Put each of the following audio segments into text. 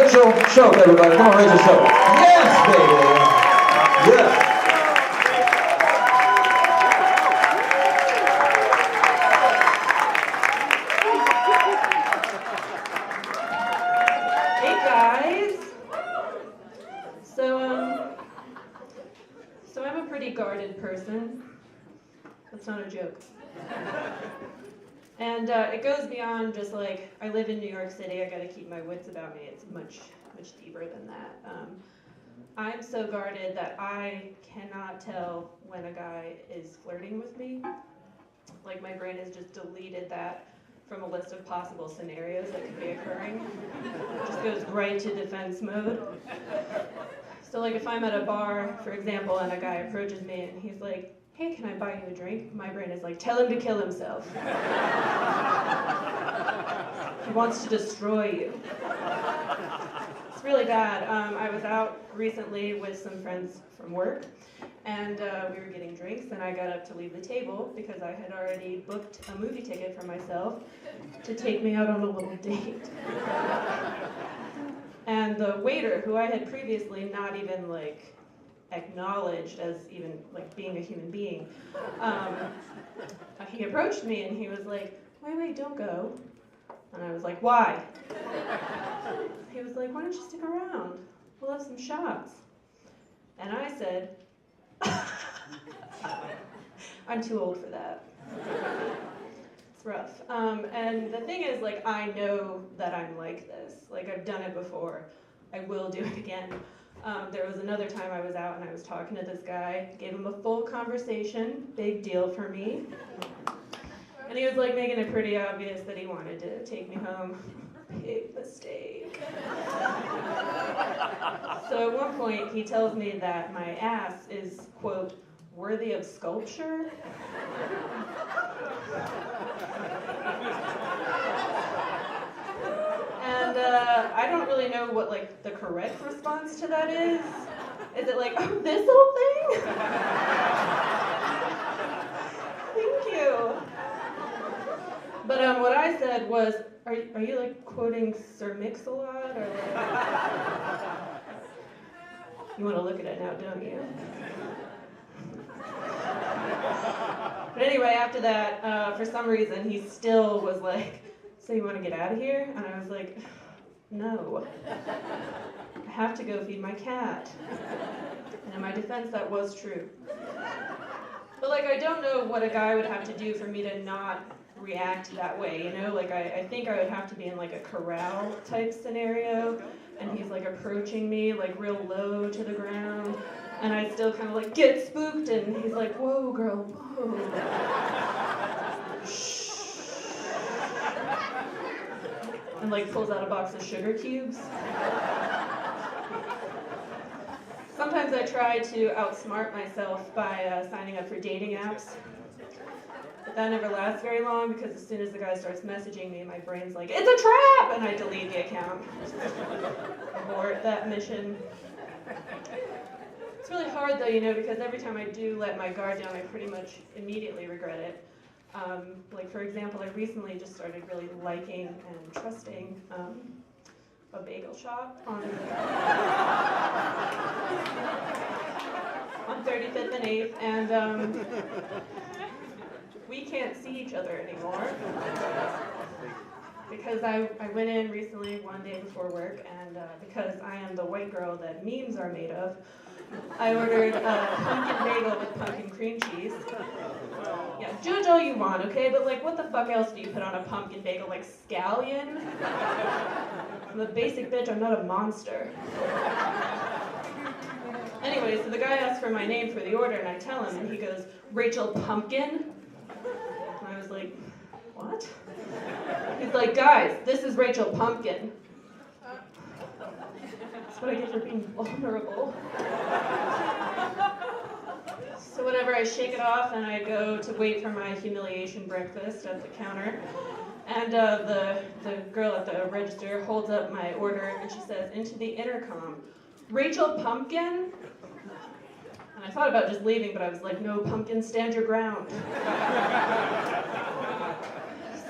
Rachel Shope, everybody. Come on, Rachel Shope. Yes, baby. Yeah. Hey guys. So I'm a pretty guarded person. That's not a joke. And it goes beyond just like, I live in New York City, I gotta keep my wits about me. It's much deeper than that. I'm so guarded that I cannot tell when a guy is flirting with me. Like my brain has just deleted that from a list of possible scenarios that could be occurring. It just goes right to defense mode. So like if I'm at a bar, for example, and a guy approaches me and he's like, hey, can I buy you a drink? My brain is like, tell him to kill himself. He wants to destroy you. It's really bad. I was out recently with some friends from work, and we were getting drinks, and I got up to leave the table because I had already booked a movie ticket for myself to take me out on a little date. And the waiter, who I had previously not even like acknowledged as even like being a human being, he approached me and he was like, wait, don't go. And I was like, why? He was like, why don't you stick around? We'll have some shots. And I said, I'm too old for that. It's rough. And the thing is, like, I know that I'm like this. Like, I've done it before. I will do it again. There was another time I was out and I was talking to this guy, gave him a full conversation, big deal for me. And he was like making it pretty obvious that he wanted to take me home. Big mistake. So at one point he tells me that my ass is, quote, worthy of sculpture. And I don't really know what like the correct response to that is. Is it like, oh, this little thing? Thank you. But what I said was, are you like quoting Sir Mix-a-Lot or like? You want to look at it now, don't you? But anyway, after that, for some reason, he still was like, so you want to get out of here? And I was like, no. I have to go feed my cat. And in my defense, that was true. But like, I don't know what a guy would have to do for me to not react that way, you know? Like, I think I would have to be in like a corral type scenario, and he's like approaching me like real low to the ground, and I still kind of like get spooked, and he's like, whoa girl, whoa. Shh. And like pulls out a box of sugar cubes. Sometimes I try to outsmart myself by signing up for dating apps. But that never lasts very long because as soon as the guy starts messaging me, my brain's like, it's a trap! And I delete the account. Abort that mission. It's really hard though, you know, because every time I do let my guard down, I pretty much immediately regret it. Like for example, I recently just started really liking and trusting a bagel shop on 35th and 8th, and we can't see each other anymore because I went in recently one day before work, and because I am the white girl that memes are made of, I ordered a pumpkin bagel with pumpkin cream cheese. Yeah, judge all you want, okay? But like, what the fuck else do you put on a pumpkin bagel? Like scallion? I'm a basic bitch, I'm not a monster. Anyway, so the guy asks for my name for the order, and I tell him, and he goes, Rachel Pumpkin? And I was like, what? He's like, guys, this is Rachel Pumpkin. That's what I get for being vulnerable. So whatever, I shake it off and I go to wait for my humiliation breakfast at the counter. And the girl at the register holds up my order and she says into the intercom, Rachel Pumpkin? And I thought about just leaving, but I was like, no, Pumpkin, stand your ground.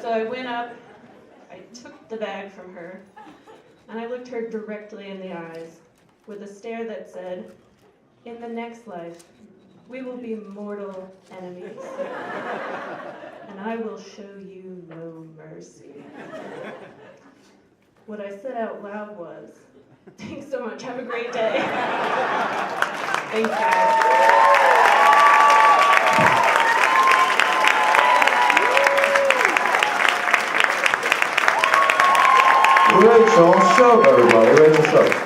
So I went up, I took the bag from her, and I looked her directly in the eyes with a stare that said, "In the next life, we will be mortal enemies, and I will show you no mercy." What I said out loud was, "Thanks so much, have a great day." Thanks, guys. Rachel Shope, everybody. Rachel Shope.